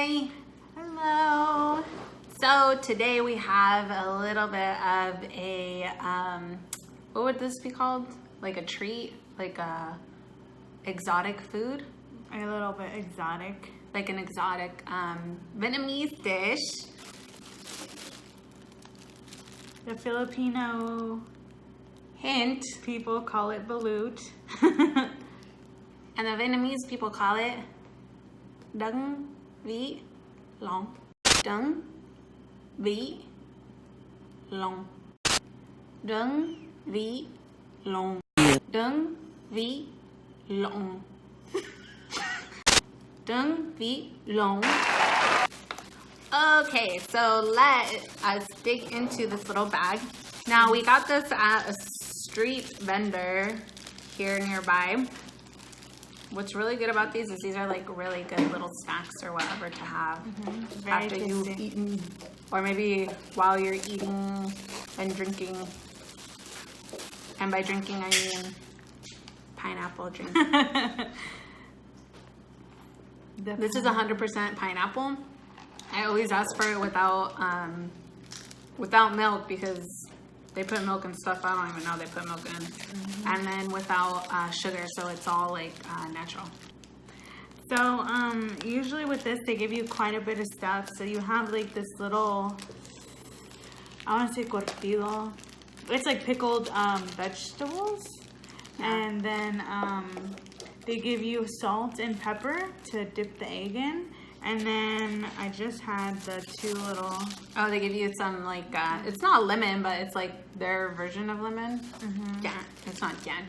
Hi. Hello. So today we have a little bit of a, what would this be called? Like a treat? Like a exotic food? A little bit exotic. Like an exotic Vietnamese dish. The Filipino Hint. people call it balut. And the Vietnamese people call it Trung Vit Lon. Trung Vit Lon. Trung Vit Lon. Trung Vit Lon. Trung Vit Lon. Okay, so let us dig into this little bag. Now we got this at a street vendor here nearby. What's really good about these is these are like really good little snacks or whatever to have after you've eaten, or maybe while you're eating and drinking. And by drinking I mean pineapple drink. This is 100% pineapple. I always ask for it without milk because they put milk and stuff. I don't even know they put milk in. And then without sugar, so it's all like natural. So usually with this they give you quite a bit of stuff. So you have like this little, I want to say cortillo. It's like pickled vegetables. Yeah. And then they give you salt and pepper to dip the egg in. And then I just had the two little... Oh, they give you some like, it's not lemon, but it's like their version of lemon. Yeah, it's not yan.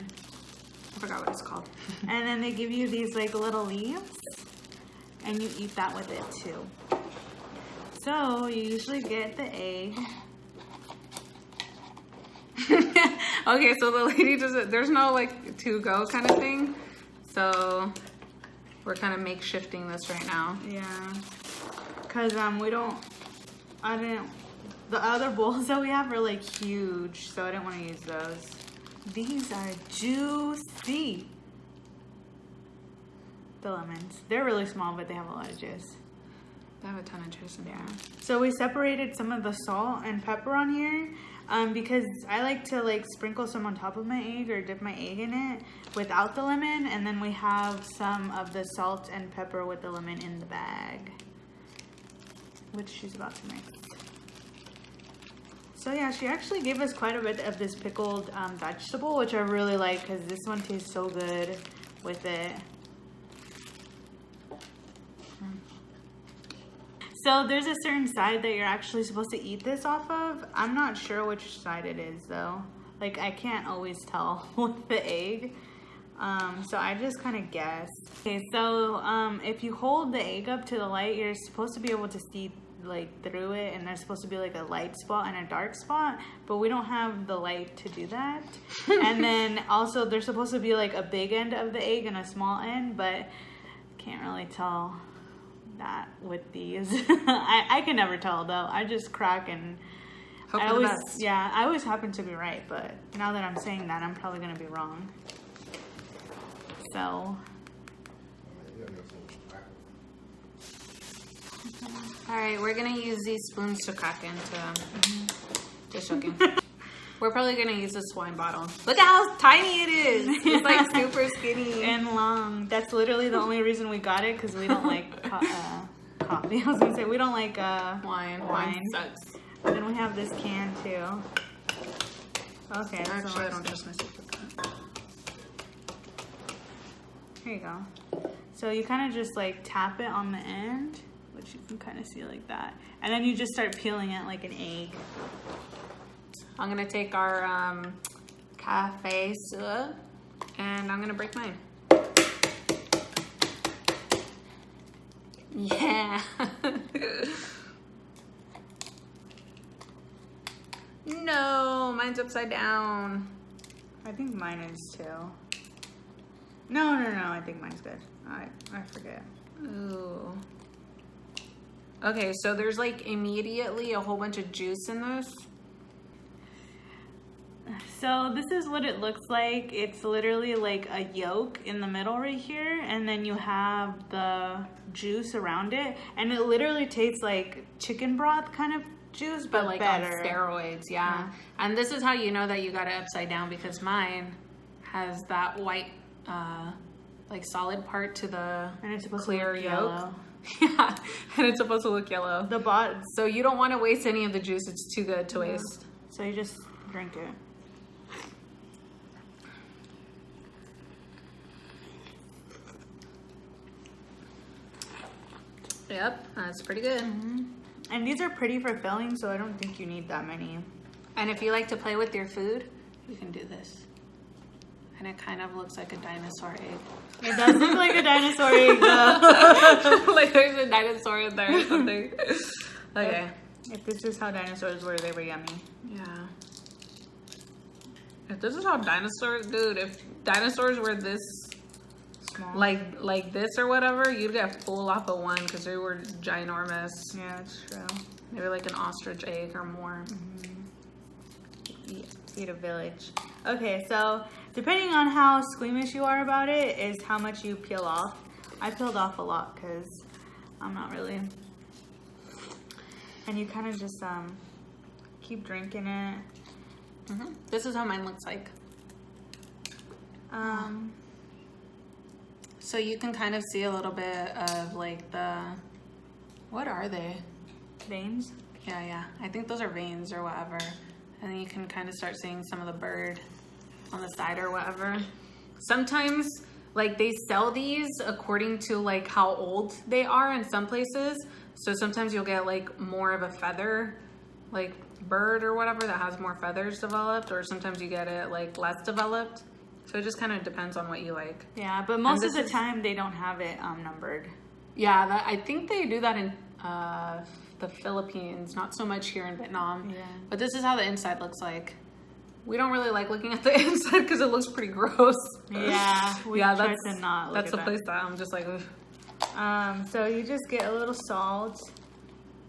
I forgot what it's called. And then they give you these like little leaves. And you eat that with it too. So you usually get the egg. Okay, so the lady doesn't, there's no like to-go kind of thing. So we're kind of makeshifting this right now. Yeah. Because the other bowls that we have are like huge, so I didn't want to use those. These are juicy. The lemons. They're really small, but they have a lot of juice. They have a ton of juice in there. So we separated some of the salt and pepper on here because I like to like sprinkle some on top of my egg or dip my egg in it without the lemon, and then we have some of the salt and pepper with the lemon in the bag, which she's about to mix. So yeah, she actually gave us quite a bit of this pickled vegetable, which I really like because this one tastes so good with it. So there's a certain side that you're actually supposed to eat this off of. I'm not sure which side it is though. Like I can't always tell with the egg. So I just kind of guess. Okay, so if you hold the egg up to the light, you're supposed to be able to see like through it, and there's supposed to be like a light spot and a dark spot, but we don't have the light to do that. And then also there's supposed to be like a big end of the egg and a small end, but can't really tell that with these. I can never tell though. I just crack and Hope I for the always, best. yeah, I always happen to be right, but now that I'm saying that, I'm probably gonna be wrong. So Alright, we're gonna use these spoons to crack into them. Just joking. We're probably gonna use this wine bottle. Look at how tiny it is. It's like super skinny. and long. That's literally the only reason we got it, because we don't like coffee. I was gonna say we don't like Wine. wine. Wine sucks. And then we have this can too. Okay, so Actually, I don't trust myself with that. here you go. So you kind of just like tap it on the end, which you can kind of see like that, and then you just start peeling it like an egg. I'm gonna take our cafe syrup and I'm gonna break mine. Yeah. No, mine's upside down. I think mine is too. No, I think mine's good. I forget. Ooh. Okay, so there's like immediately a whole bunch of juice in this. So this is what it looks like. It's literally like a yolk in the middle right here, and then you have the juice around it, and it literally tastes like chicken broth kind of juice, but like better. on steroids, yeah. And this is how you know that you got it upside down, because mine has that white, like solid part to the And it's supposed clear to look yolk. yellow. Yeah, and it's supposed to look yellow. The bot. So you don't want to waste any of the juice. It's too good to waste. So you just drink it. Yep, that's pretty good. And these are pretty for filling, so I don't think you need that many. And if you like to play with your food, you can do this. And it kind of looks like a dinosaur egg. It does look like a dinosaur egg, though. Like there's a dinosaur in there or something. Okay. If this is how dinosaurs were, they were yummy. Yeah. If this is how dinosaurs, dude, if dinosaurs were this Small. like this or whatever, you'd get full off of one because they were ginormous. Yeah, that's true. Maybe like an ostrich egg or more. Feed a village. Okay, so depending on how squeamish you are about it is how much you peel off. I peeled off a lot because I'm not really. And you kind of just keep drinking it. This is how mine looks like. So you can kind of see a little bit of like the, what are they? Veins. Yeah. I think those are veins or whatever. And then you can kind of start seeing some of the bird on the side or whatever. Sometimes, like, they sell these according to, like, how old they are in some places. So sometimes you'll get, like, more of a feather, like, bird or whatever that has more feathers developed. Or sometimes you get it, like, less developed. So it just kind of depends on what you like. Yeah, but most of the time they don't have it numbered. Yeah, I think they do that in the Philippines, not so much here in Vietnam. Yeah. But this is how the inside looks like. We don't really like looking at the inside because it looks pretty gross. Yeah, we try to not look that's at the place that I'm just like, ugh. So you just get a little salt,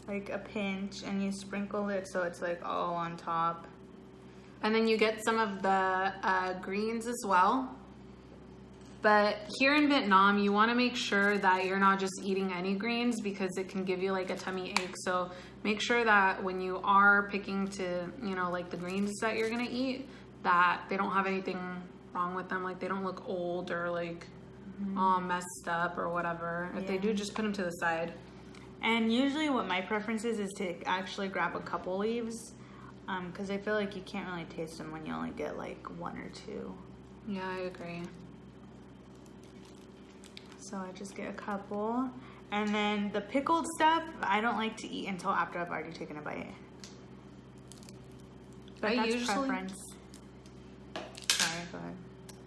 like a pinch, and you sprinkle it so it's like all on top. And then you get some of the greens as well. But here in Vietnam, you want to make sure that you're not just eating any greens because it can give you like a tummy ache. So make sure that when you are picking to, you know, like the greens that you're going to eat, that they don't have anything wrong with them. Like they don't look old or like all messed up or whatever. If they do, just put them to the side. And usually what my preference is to actually grab a couple leaves because I feel like you can't really taste them when you only get like one or two. Yeah, I agree. So I just get a couple. And then the pickled stuff, I don't like to eat until after I've already taken a bite. But that's preference. Sorry, go ahead.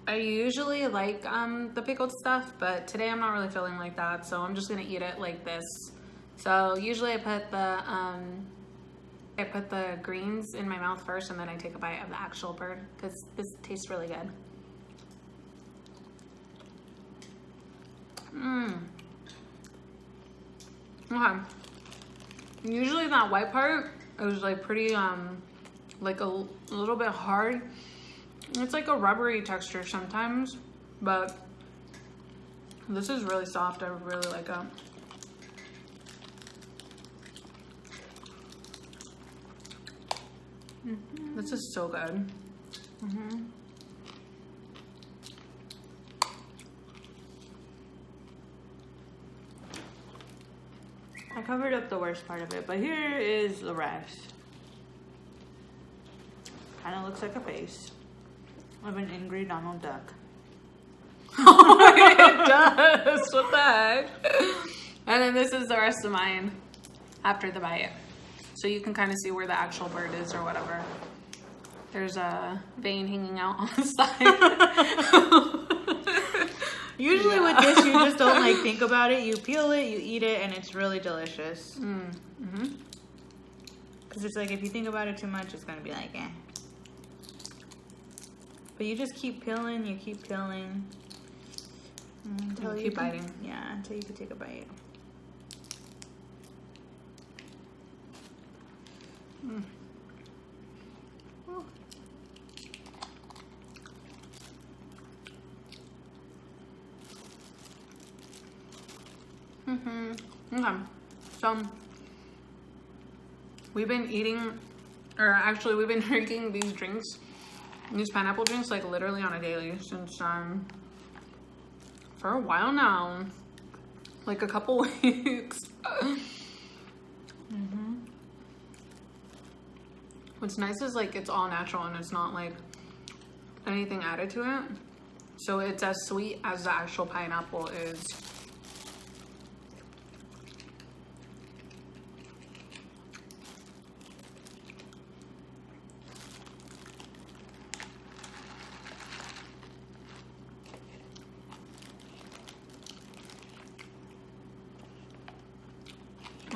I usually like the pickled stuff, but today I'm not really feeling like that, so I'm just gonna eat it like this. So usually I put the greens in my mouth first, and then I take a bite of the actual bird because this tastes really good. Okay. Usually that white part is like pretty like a little bit hard. It's like a rubbery texture sometimes, but this is really soft. I really like it. This is so good. I covered up the worst part of it, but here is the rest. Kind of looks like a face of an angry Donald Duck. It does. What the heck? And then this is the rest of mine after the bite. So you can kind of see where the actual bird is or whatever. There's a vein hanging out on the side. Usually with this, you just don't like think about it. You peel it, you eat it, and it's really delicious. Because it's like if you think about it too much, it's going to be like, eh. But you just keep peeling, you keep peeling. Until you keep biting. Yeah, until you can take a bite. Okay. So we've been eating, or actually we've been drinking these drinks, these pineapple drinks, like literally on a daily since for a while now, like a couple weeks. What's nice is like it's all natural and it's not like anything added to it, so it's as sweet as the actual pineapple is.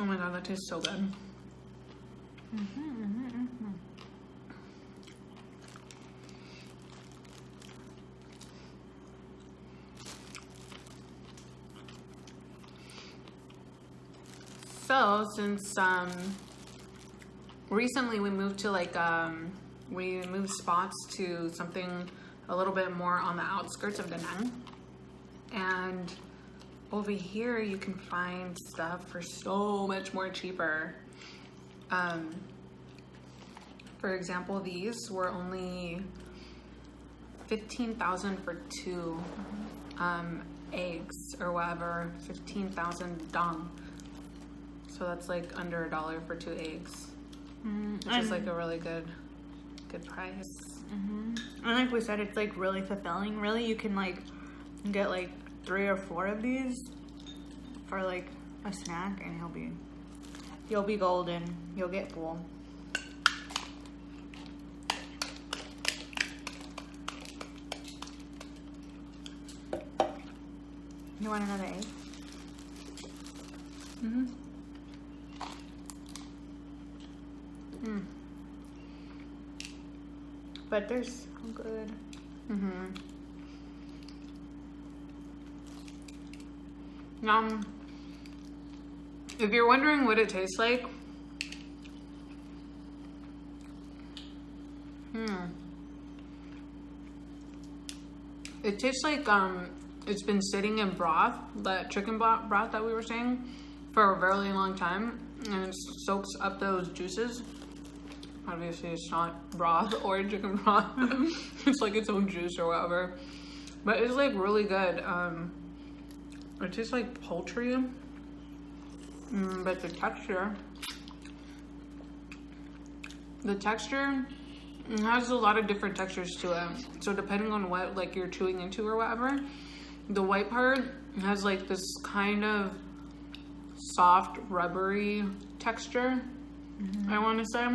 Oh my god, that tastes so good. So since recently we moved to like we moved spots to something a little bit more on the outskirts of Da Nang, and over here you can find stuff for so much more cheaper. For example, these were only 15,000 for 2 eggs or whatever, 15,000 dong. So that's like under $1 for 2 eggs, which is like a really good price. And like we said, it's like really fulfilling. Really, you can like get like 3 or 4 of these for like a snack, and you'll be golden. You'll get full. You want another egg? But they're so good. If you're wondering what it tastes like, it tastes like it's been sitting in broth, that chicken broth that we were saying, for a very long time, and it soaks up those juices. Obviously it's not broth or chicken broth. It's like its own juice or whatever, but it's like really good. It tastes like poultry, but the texture has a lot of different textures to it. So depending on what like you're chewing into or whatever, the white part has like this kind of soft rubbery texture, I want to say.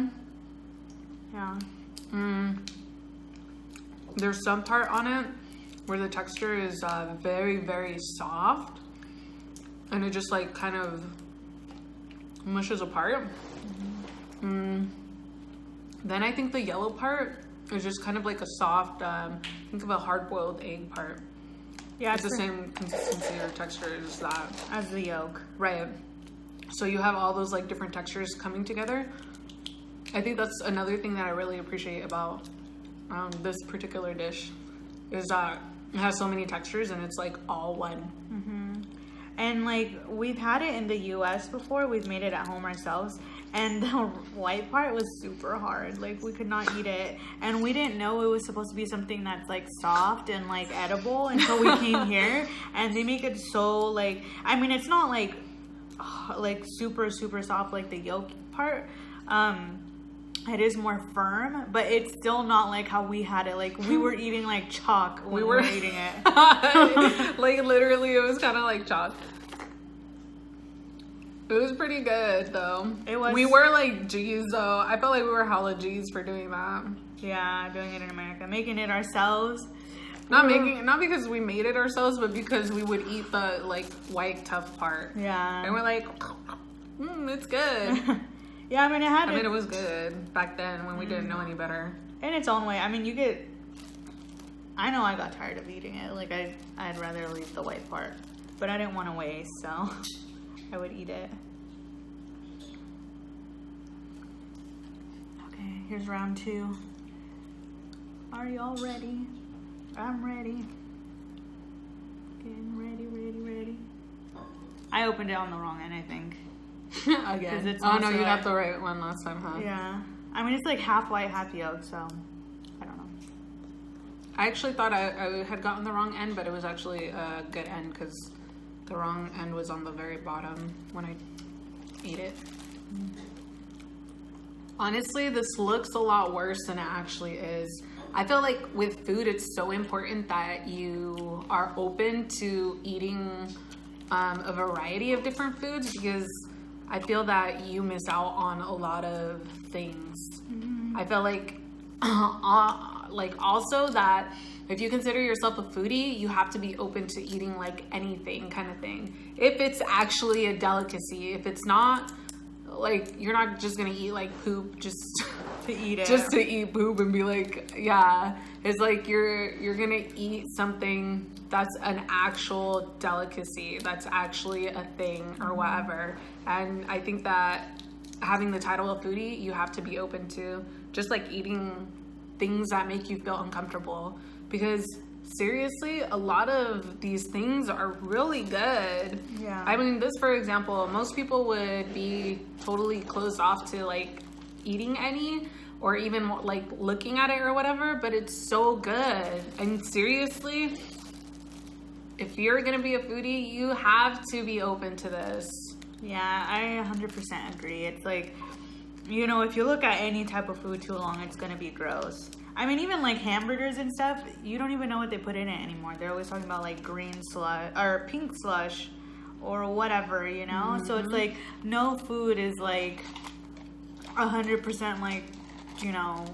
Yeah. There's some part on it where the texture is very, very soft, and it just like kind of mushes apart. Then I think the yellow part is just kind of like a soft, think of a hard-boiled egg part. Yeah, it's the same consistency or texture as that. As the yolk. Right. So you have all those like different textures coming together. I think that's another thing that I really appreciate about this particular dish, is that it has so many textures and it's like all one. And like we've had it in the US before, we've made it at home ourselves, and the white part was super hard. Like we could not eat it, and we didn't know it was supposed to be something that's like soft and like edible until we came here, and they make it so like, I mean, it's not like super soft like the yolk part. It is more firm, but it's still not like how we had it. Like we were eating like chalk when we were eating it. Like literally, it was kind of like chalk. It was pretty good though. It was. We were like G's though. I felt like we were hella G's for doing that. Yeah, doing it in America, making it ourselves. Not because we made it ourselves, but because we would eat the like white tough part. Yeah. And we're like, it's good. Yeah, I mean, it was good back then when we didn't know any better. In its own way. I mean, I know I got tired of eating it. Like, I'd rather leave the white part. But I didn't want to waste, so I would eat it. Okay, here's round 2. Are y'all ready? I'm ready. Getting ready. I opened it on the wrong end, I think. Again. It's Oh no, also you got the right one last time, huh? Yeah. I mean, it's like half white, half yolk, so I don't know. I actually thought I had gotten the wrong end, but it was actually a good end because the wrong end was on the very bottom when I ate it. Honestly, this looks a lot worse than it actually is. I feel like with food, it's so important that you are open to eating a variety of different foods because I feel that you miss out on a lot of things. I feel like also that if you consider yourself a foodie, you have to be open to eating like anything kind of thing. If it's actually a delicacy, if it's not, like you're not just gonna eat like poop just To eat it. just to eat poop and be like, yeah. It's like you're gonna eat something that's an actual delicacy, that's actually a thing or whatever. And I think that having the title of foodie, you have to be open to just like eating things that make you feel uncomfortable. Because seriously, a lot of these things are really good. Yeah. I mean, this, for example, most people would be totally closed off to like eating any or even like looking at it or whatever, but it's so good. And seriously, if you're gonna be a foodie, you have to be open to this. Yeah, I 100% agree. It's like, you know, if you look at any type of food too long, it's gonna be gross. I mean, even like hamburgers and stuff, you don't even know what they put in it anymore. They're always talking about like green slush or pink slush or whatever, you know? So it's like no food is like 100% like, you know,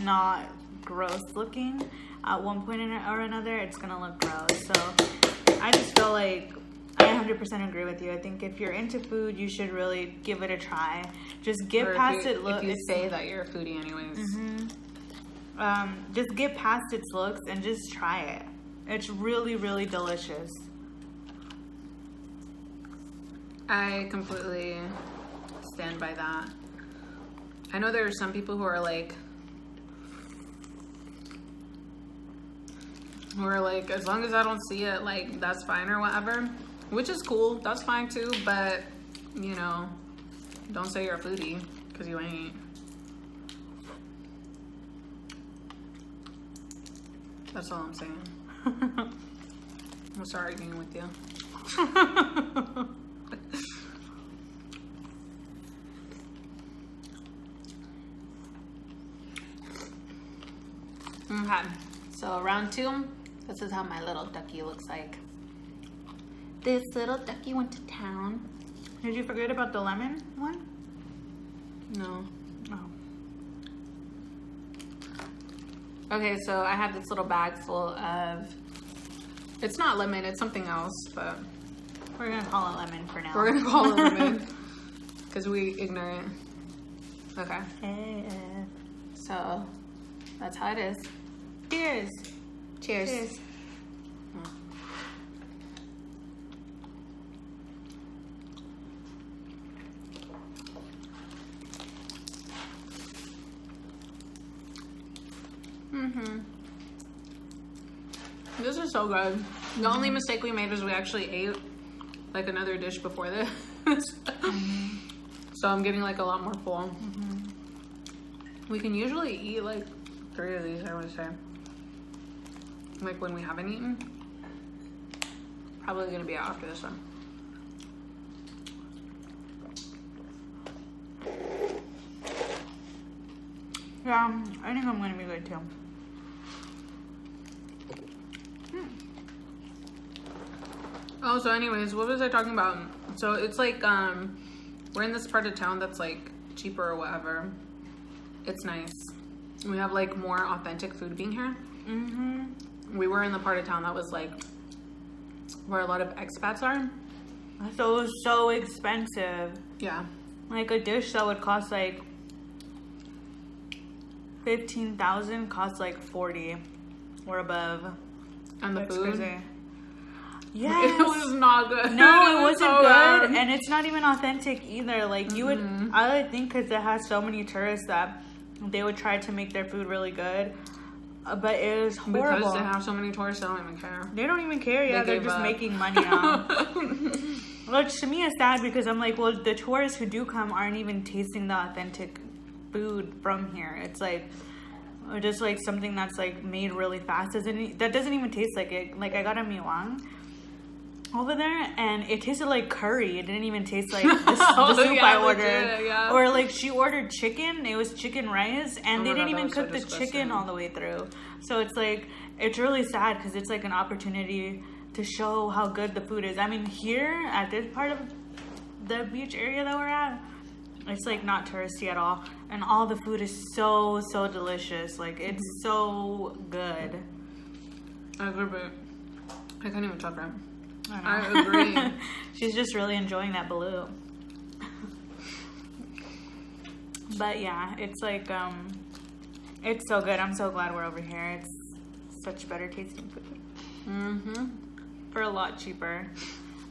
not gross looking. At one point or another, it's gonna look gross. So I just feel like I 100% agree with you. I think if you're into food, you should really give it a try. Just get past it. If you say that you're a foodie anyways. Just get past its looks and just try it. It's really, really delicious. I completely stand by that. I know there are some people who are like, as long as I don't see it, like, that's fine or whatever. Which is cool. That's fine too. But, you know, don't say you're a foodie because you ain't. That's all I'm saying. I'm gonna start arguing with you. Okay, so round 2. This is how my little ducky looks like. This little ducky went to town. Did you forget about the lemon one? No. Oh. Okay, so I have this little bag full of, it's not lemon, it's something else, but We're gonna call it lemon for now. we're gonna call it lemon because we ignorant. Okay, so that's how it is. Cheers. Cheers. Cheers. This is so good. The only mistake we made was we actually ate like another dish before this. So I'm getting like a lot more full. We can usually eat like 3 of these, I would say. Like when we haven't eaten. Probably gonna be out after this one. Yeah, I think I'm gonna be good too. Oh, so anyways, what was I talking about? So it's like, we're in this part of town that's like cheaper or whatever. It's nice. We have like more authentic food being here. We were in the part of town that was like where a lot of expats are. So it was so expensive. Yeah. Like a dish that would cost like 15,000 costs like 40 or above. And the That's food? crazy. Yes. It was not good. No, it wasn't so good. And it's not even authentic either. Like you would, I would think because it has so many tourists that they would try to make their food really good. But it was horrible. Because they have so many tourists, they don't even care. They don't even care. Yeah, they're gave just up. making money now. Which to me is sad because I'm like, well, the tourists who do come aren't even tasting the authentic food from here. It's like just like something that's like made really fast. That doesn't even taste like it. Like I got a miwang over there and it tasted like curry. It didn't even taste like the soup I ordered. Legit, yeah. Or like she ordered chicken. It was chicken rice and they didn't even cook the chicken all the way through. So it's like, it's really sad because it's like an opportunity to show how good the food is. I mean, here at this part of the beach area that we're at, it's like not touristy at all. And all the food is so delicious. Like it's so good. I agree. I can't even talk right. I agree. She's just really enjoying that balut. But yeah, it's like, it's so good. I'm so glad we're over here. It's such better tasting food. Mm-hmm. For a lot cheaper.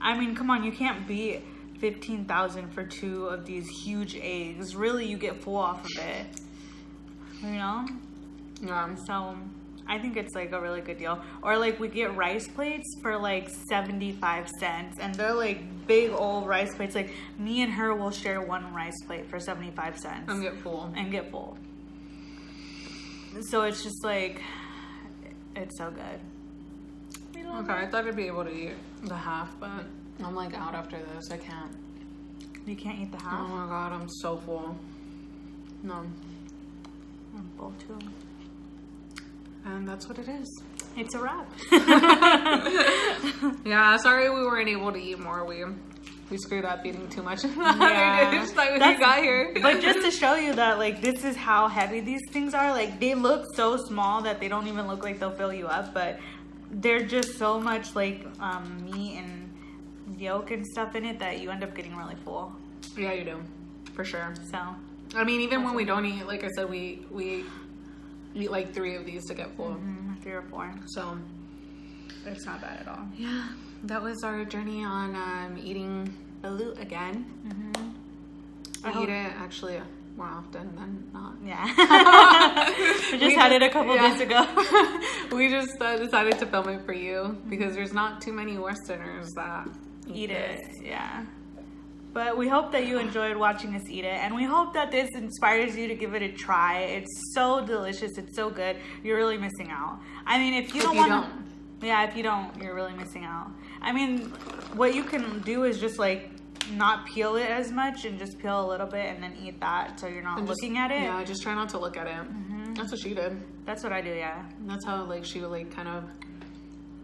I mean, come on, you can't beat 15,000 for 2 of these huge eggs. Really, you get full off of it. You know? Yeah. So I think it's like a really good deal. Or like we get rice plates for like 75 cents and they're like big old rice plates. Like me and her will share one rice plate for 75 cents. And get full. So it's just like, it's so good. Okay, I thought I'd be able to eat the half, but I'm like out after this. I can't. You can't eat the half? Oh my god, I'm so full. No. I'm full too. And that's what it is. It's a wrap. Yeah, sorry we weren't able to eat more. We screwed up eating too much. Yeah. Just like when we got here. But just to show you that like this is how heavy these things are. Like they look so small that they don't even look like they'll fill you up, but they're just so much like meat and yolk and stuff in it that you end up getting really full. Yeah, you do. For sure. So I mean, even when we don't eat, like I said, we eat like 3 of these to get full. 3 or 4. So it's not bad at all. yeah, that was our journey on eating balut again. We eat it actually more often than not. Yeah. we just had it a couple days ago. We just decided to film it for you because there's not too many Westerners that eat it. Yeah. But we hope that you enjoyed watching us eat it, and we hope that this inspires you to give it a try. It's so delicious. It's so good. You're really missing out. I mean, if you don't, if you don't, you're really missing out. I mean, what you can do is just like not peel it as much and just peel a little bit and then eat that so you're not looking at it. Yeah, just try not to look at it. That's what she did. That's what I do, yeah. And that's how like she like kind of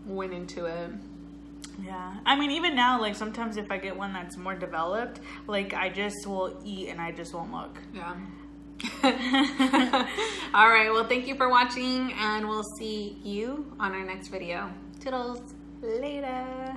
went into it. Yeah. I mean, even now, like sometimes if I get one that's more developed, like I just will eat and I just won't look. Yeah. All right. Well, thank you for watching and we'll see you on our next video. Toodles. Later.